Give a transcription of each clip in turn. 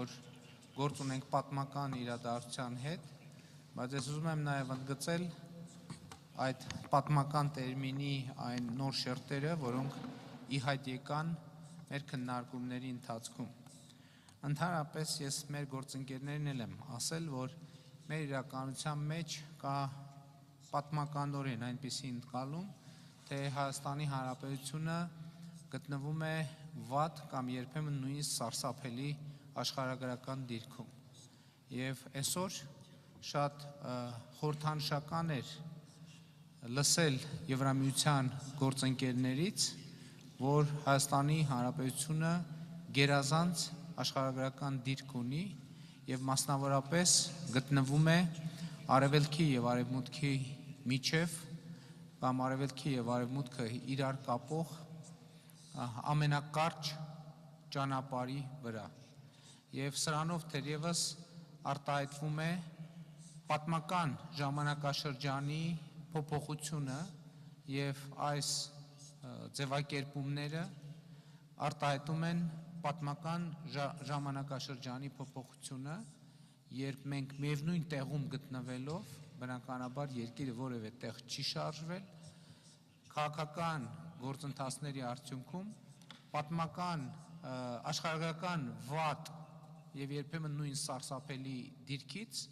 որ գործ ունենք պատմական իրադարձության հետ, բայց ես ուզում եմ նաև ընդգծել այդ պատմական տերմինի այն նոր շերտերը, որոնք ի հայտ եկան մեր քննարկումների ընթացքում։ Ընդհանրապես ես մեր գործընկերներին էլ եմ ասել, որ մեր իրականության մեջ կա պատմականորեն այնպիսի ընկալում, թե Հայաստանի Հանրապետությունը գտնվում է վատ կամ երբեմն նույնիսկ սարսափելի աշխարհագրական դիրքում։ Եվ այսօր շատ խորհրդանշական էր լսել Եվրամիության գործընկերներից, որ Հայաստանի Հանրապետությունը գերազանց աշխարհագրական դիրք ունի եւ մասնավորապես գտնվում է արևելքի եւ արևմուտքի միջև կամ արևելքի եւ արևմուտքը իրար կապող ամենակարճ ճանապարհի վրա եւ սրանով թերևս արտահայտվում է պատմական ժամանակաշրջանի փոփոխությունը եւ այս ձևակերպումները արտահայտում են պատմական ժամանակաշրջանի փոփոխությունը, երբ մենք միևնույն տեղում գտնվելով, բնականաբար երկիրը որևէ տեղ չի շարժվել, քաղաքական գործընթացների արդյունքում պատմական աշխարհագրական վատ եւ երբեմն նույն սարսափելի դիրքից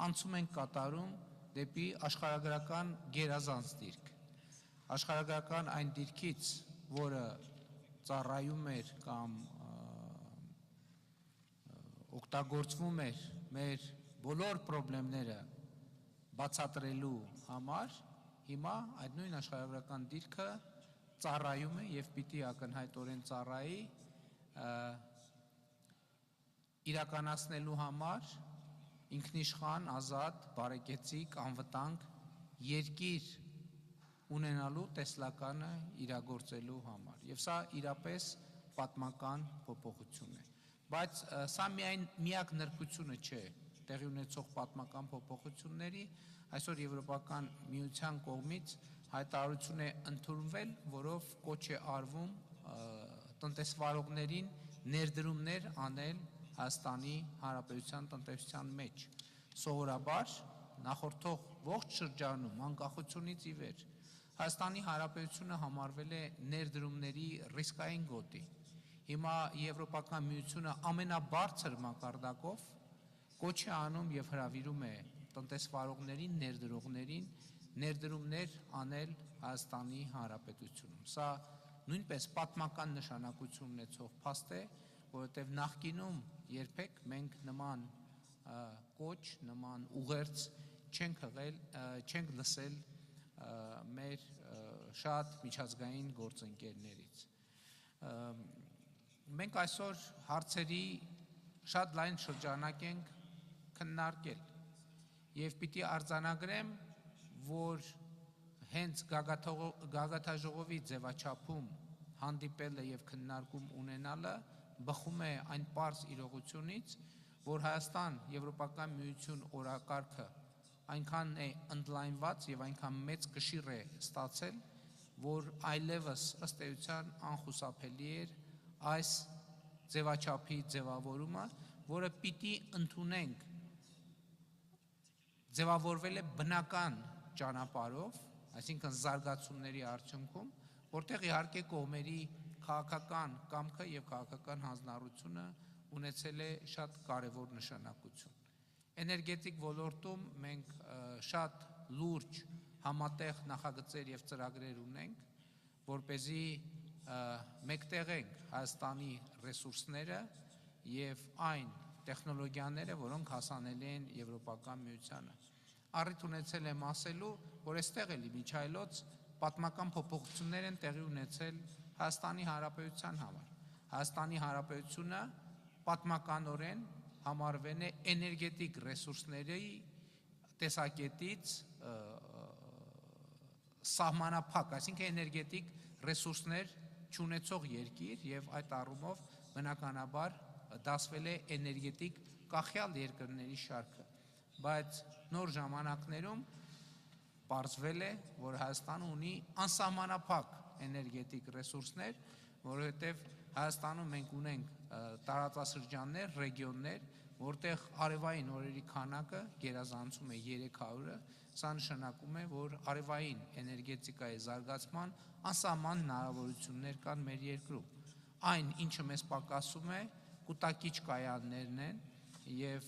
անցում ենք կատարում դեպի աշխարհագրական գերազանց դիրք։ Աշխարհագրական այն դիրքից, որը ծառայում էր կամ օգտագործվում էր մեր բոլոր խնդիրները բացատրելու համար, հիմա այդ նույն աշխարհագրական դիրքը ծառայում է եւ պիտի ակնհայտորեն ծառայի իրականացնելու համար ինքնիշխան, ազատ, բարեկեցիկ, անվտանգ երկիր ունենալու տեսլականը իրագործելու համար։ Եվ սա իրապես պատմական փոփոխություն է։ Բայց սա միակ նրբությունը չէ տեղի ունեցող պատմական փոփոխությունների, այսօր Եվրոպական միության կողմից հայտարարություն է ընդունվել, որով կոչ է արվում տնտեսվարողներին ներդրումներ անել Հայաստանի Հանրապետության տնտեսության մեջ։ Սովորաբար նախորդող ողջ շրջանում անկախությունից ի վեր Հայաստանի Հանրապետությունը համարվել է ներդրումների ռիսկային գոտի։ Հիմա Եվրոպական միությունը ամենաբարձր մակարդակով կոչ է անում եւ հրավիրում է տնտեսվարողներին, ներդրողներին ներդրումներ անել Հայաստանի Հանրապետությունում։ Սա նույնպես պատմական նշանակություն ունեցող փաստ է, որովհետեւ նախկինում երբեք մենք նման կոչ, նման ուղերձ չենք լսել մեր շատ միջազգային գործընկերներից։ Մենք այսօր հարցերի շատ լայն շրջանակ ենք քննարկել եւ պիտի արձանագրեմ, որ հենց գագաթաժողովի ձևաչափում հանդիպելը եւ քննարկում ունենալը բխում է այն պարզ իրողությունից, որ Հայաստան Եվրոպական միություն օրակարգը այնքան է ընդլայնված եւ այնքան մեծ կշիռ է ստացել, որ այլևս ըստ էության անխուսափելի էր այս ձևաչափի ձևավորումը, որը պիտի ընդունենք ձևավորվել է բնական ճանապարհով, այսինքն զարգացումների արդյունքում, որտեղ իհարկե կողմերի քաղաքական կամքը եւ քաղաքական հանձնառությունը ունեցել է շատ կարևոր նշանակություն։ Էներգետիկ ոլորտում մենք շատ լուրջ համատեղ նախագծեր եւ ծրագրեր ունենք, որպեսզի մեկտեղենք Հայաստանի ռեսուրսները եւ այն տեխնոլոգիաները, որոնք հասանելի են Եվրոպական միությանը։ Առիթ ունեցել եմ ասելու, որ այստեղ էլի միջայլոց պատմական փոփոխություններ են տեղի ունեցել Հայաստանի Հանրապետության համար։ Հայաստանի Հանրապետությունը պատմականորեն համարվել է էներգետիկ ռեսուրսների տեսակետից սահմանափակ, այսինքն էներգետիկ ռեսուրսներ չունեցող երկիր եւ այդ առումով բնականաբար դասվել է էներգետիկ կախյալ երկրների շարքը, բայց նոր ժամանակներում պարզվել է, որ Հայաստանը ունի անսահմանափակ էներգետիկ ռեսուրսներ, որովհետև Հայաստանում մենք ունենք տարածաշրջաններ, ռեգիոններ, որտեղ արևային օրերի քանակը գերազանցում է 300-ը, սա նշանակում է, որ արևային էներգետիկայի զարգացման անսահման հնարավորություններ կան մեր երկրում։ Այն, ինչը մեզ պակասում է, կուտակիչ կայաններն են, եւ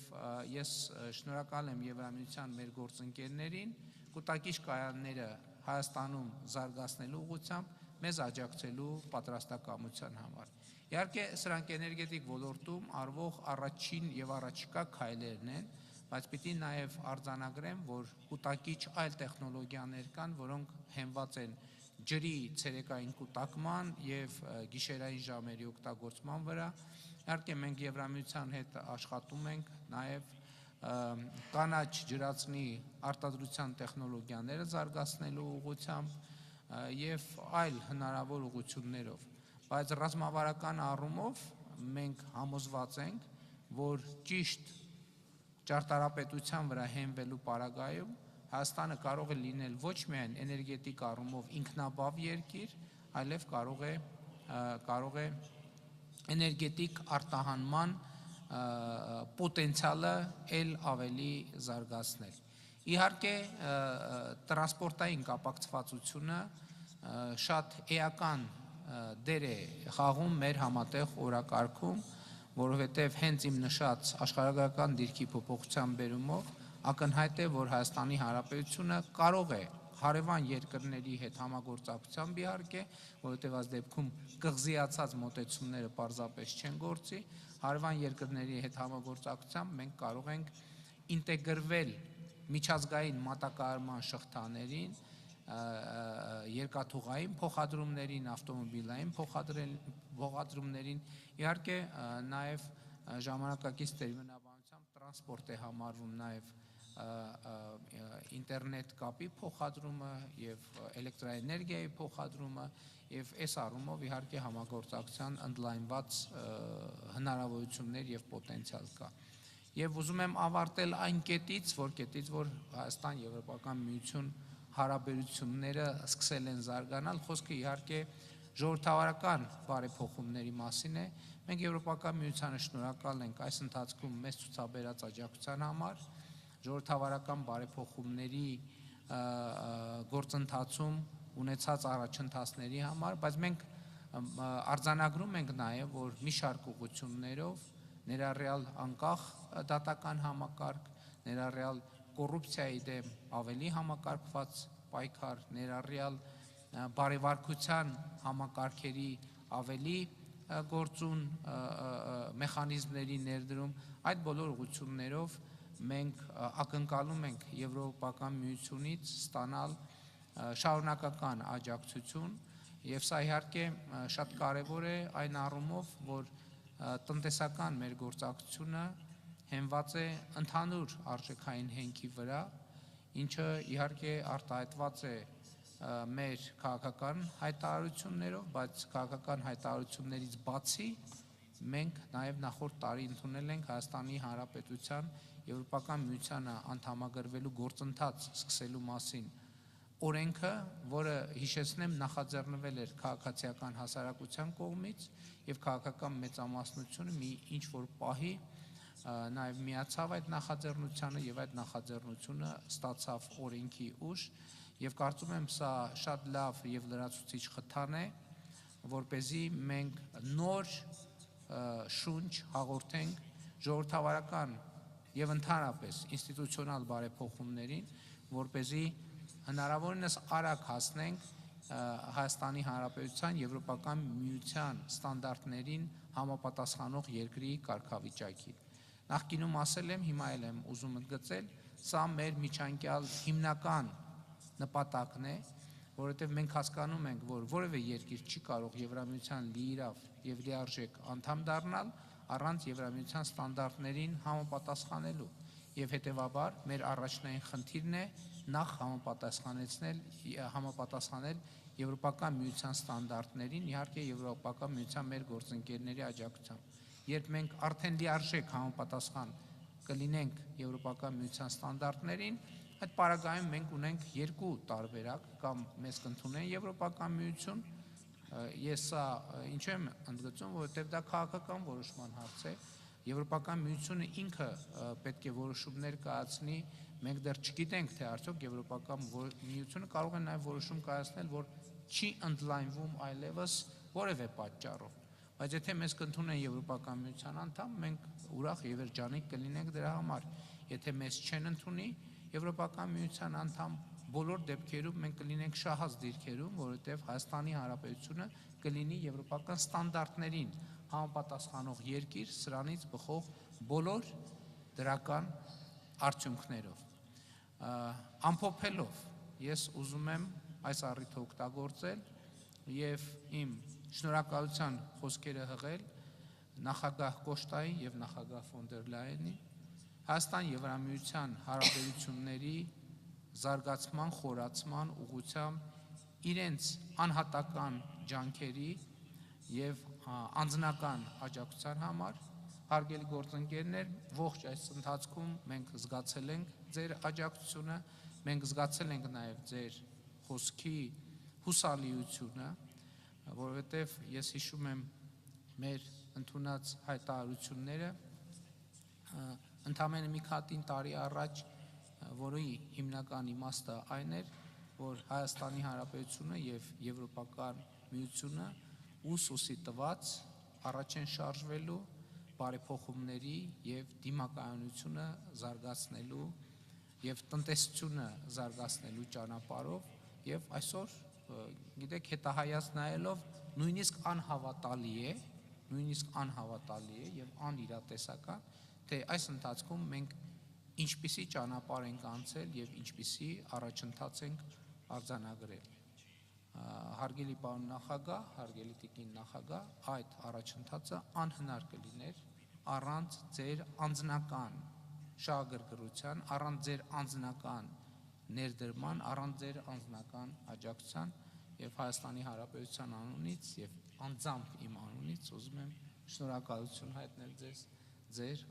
ես շնորհակալ եմ Եվրամիության մեր գործընկերներին կուտակիչ կայանները Հայաստանում զարգացնելու ուղղությամբ մեզ աջակցելու պատրաստակամության համար։ Իհարկե, սրանք էներգետիկ ոլորտում արվող առաջին եւ առաջիկա քայլերն են, բայց պիտի նաեւ արձանագրեմ, որ կուտակիչ այլ տեխնոլոգիաներ կան, որոնք հենված են ջրի ցերեկային կուտակման եւ գիշերային ժամերի օգտագործման վրա։ Իհարկե, մենք Եվրամիության հետ աշխատում ենք նաեւ կանաչ ջրածնի արտադրության տեխնոլոգիաները զարգացնելու ուղղությամբ եւ այլ հնարավոր ուղղություններով, բայց ռազմավարական առումով մենք համոզված ենք, որ ճիշտ ճարտարապետության վրա հենվելու պարագայում Հայաստանը կարող է լինել ոչ միայն էներգետիկ առումով ինքնաբավ երկիր, այլև կարող է էներգետիկ արտահանման պոտենցիալը ել ավելի զարգացնել։ Իհարկե, տրանսպորտային կապակցվածությունը շատ էական դեր է խաղում մեր համատեղ օրակարգում, որովհետև հենց իմ նշած աշխարհագրական դիրքի փոփոխության բերումով ակնհայտ է, որ Հայաստանի Հանրապետությունը կարող է հարևան երկրների հետ համագործակցությամբ իհարկե, որովհետև այս դեպքում կղզիացած մոտեցումները պարզապես չեն գործի, հարևան երկրների հետ համագործակցությամբ մենք կարող ենք ինտեգրվել միջազգային մատակարարման շղթաներին, երկաթուղային փոխադրումներին, ավտոմոբիլային փոխադրումներին, իհարկե նաև ժամանակակից տերմինաբանությամբ տրանսպորտ է համարվում նաև ինտերնետ կապի փոխադրումը եւ էլեկտրաէներգիայի փոխադրումը եւ այս առումով իհարկե համագործակցության ընդլայնված հնարավորություններ եւ պոտենցիալ կա։ Եվ ուզում եմ ավարտել այն կետից, որ Հայաստան-Եվրոպական միություն հարաբերությունները սկսել են զարգանալ, խոսքը իհարկե ժողովրդավարական բարեփոխումների մասին է։ Մենք Եվրոպական միությանը շնորհակալ ենք այս ընթացքում մեզ ցուցաբերած աջակցության համար, ժողովրդավարական բարեփոխումների գործընթացում ունեցած առաջընթացների համար, բայց մենք արձանագրում ենք նաև, որ մի շարք ուղղություններով, ներառյալ անկախ դատական համակարգ, ներառյալ կոռուպցիայի դեմ ավելի համակարգված պայքար, ներառյալ բարեվարկության համակարգերի ավելի գործուն մեխանիզմների ներդրում, այդ բոլոր ուղղություններով մենք ակնկալում ենք Եվրոպական միությունից ստանալ շարունակական աջակցություն եւ սա իհարկե շատ կարեւոր է այն առումով, որ տնտեսական մեր գործակցությունը հենված է ընդհանուր արժեքային հենքի վրա, ինչը իհարկե արտահայտված է մեր քաղաքական հայտարարություններով, բայց քաղաքական հայտարարություններից բացի մենք նաև նախորդ տարի ընդունել ենք Հայաստանի Հանրապետության Եվրոպական միությանը անդամագրվելու գործընթաց սկսելու մասին օրենքը, որը հիշեցնեմ նախաձեռնվել էր քաղաքացիական հասարակության կողմից եւ քաղաքական մեծամասնությունը մի ինչ-որ պահի նաև միացավ այդ նախաձեռնությանը եւ այդ նախաձեռնությունը ստացավ օրենքի ուժ եւ կարծում եմ սա շատ լավ եւ լրացուցիչ խթան է, որպեսզի մենք նոր շունչ հաղորդենք ժողովրդավարական եւ ընդհանրապես ինստիտուցիոնալ բարեփոխումներին, որպեսզի հնարավորինս արագ հասնենք Հայաստանի Հանրապետության Եվրոպական միության ստանդարտներին համապատասխանող երկրի կարգավիճակի։ Նախկինում ասել եմ, հիմա էլ եմ ուզում ընդգծել, սա մեր միջանկյալ հիմնական նպատակն է, որովհետև մենք հասկանում ենք, որ որևէ երկիր չի կարող Եվրամիության լիիրավ եւ լիարժեք անդամ դառնալ առանց Եվրամիության ստանդարտներին համապատասխանելու եւ հետեւաբար մեր առաջնային խնդիրն է նախ համապատասխանել Եվրոպական միության ստանդարտներին, իհարկե Եվրոպական միության մեր գործընկերների աջակցությամբ։ Երբ մենք արդեն լիարժեք համապատասխան կլինենք Եվրոպական միության ստանդարտներին, այդ պարագայում մենք ունենք երկու տարբերակ, կամ մեզ կընդունեն Եվրոպական միություն, ես սա ինչու եմ ընդգծում, որովհետև դա քաղաքական որոշման հարց է։ Եվրոպական միությունը ինքը պետք է որոշումներ կայացնի, մենք դեռ չգիտենք, թե արդյոք Եվրոպական միությունը կարող է նաև որոշում կայացնել, որ չի ընդլայնվում այլևս որևէ պատճառով։ Բայց եթե մեզ կընդունեն Եվրոպական միության անդամ, մենք ուրախ եւ երջանիկ կլինենք դրա համար։ Եթե մեզ չեն ընդունի Եվրոպական միության անդամ, բոլոր դեպքերում մենք կլինենք շահած դիրքերում, որովհետև Հայաստանի Հանրապետությունը կլինի եվրոպական ստանդարտներին համապատասխանող երկիր, սրանից բխող բոլոր դրական արդյունքներով։ Ամփոփելով, ես ուզում եմ այս առիթը օգտագործել եւ իմ շնորհակալության խոսքերը հղել նախագահ Կոշտային եւ նախագահ ֆոն դեր Լայենի Հայաստան-Եվրամիության հարաբերությունների զարգացման, խորացման ուղղությամբ իրենց անհատական ջանքերի եւ անձնական աջակցության համար։ Հարգելի գործընկերներ, ողջ այս ընթացքում մենք զգացել ենք ձեր աջակցությունը, մենք զգացել ենք նաեւ ձեր խոսքի հուսալիությունը, որովհետեւ ես հիշում եմ մեր ընդունած հայտարարությունները ընդամենը մի քանի տարի առաջ, որի հիմնական իմաստը այն էր, որ Հայաստանի Հանրապետությունը եւ Եվրոպական միությունը ուսի տված առաջ են շարժվելու բարեփոխումների եւ դիմակայունությունը զարգացնելու եւ տնտեսությունը զարգացնելու ճանապարհով եւ այսօր գիտեք հետահայաց նայելով նույնիսկ անհավատալի է եւ անիրատեսական, թե այս ընթացքում մենք ինչպիսի ճանապարհ ենք անցել եւ ինչպիսի առաջընթաց ենք արձանագրել։ Հարգելի պարոն նախագահ, հարգելի տիկին նախագահ, այդ առաջընթացը անհնար կլիներ առանց ձեր անձնական շահագրգռության, առանց ձեր անձնական ներդրման, առանց ձեր անձնական աջակցության եւ Հայաստանի Հանրապետության անունից եւ անձամբ իմ անունից ուզում եմ շնորհակալություն հայտնել ձեզ ձեր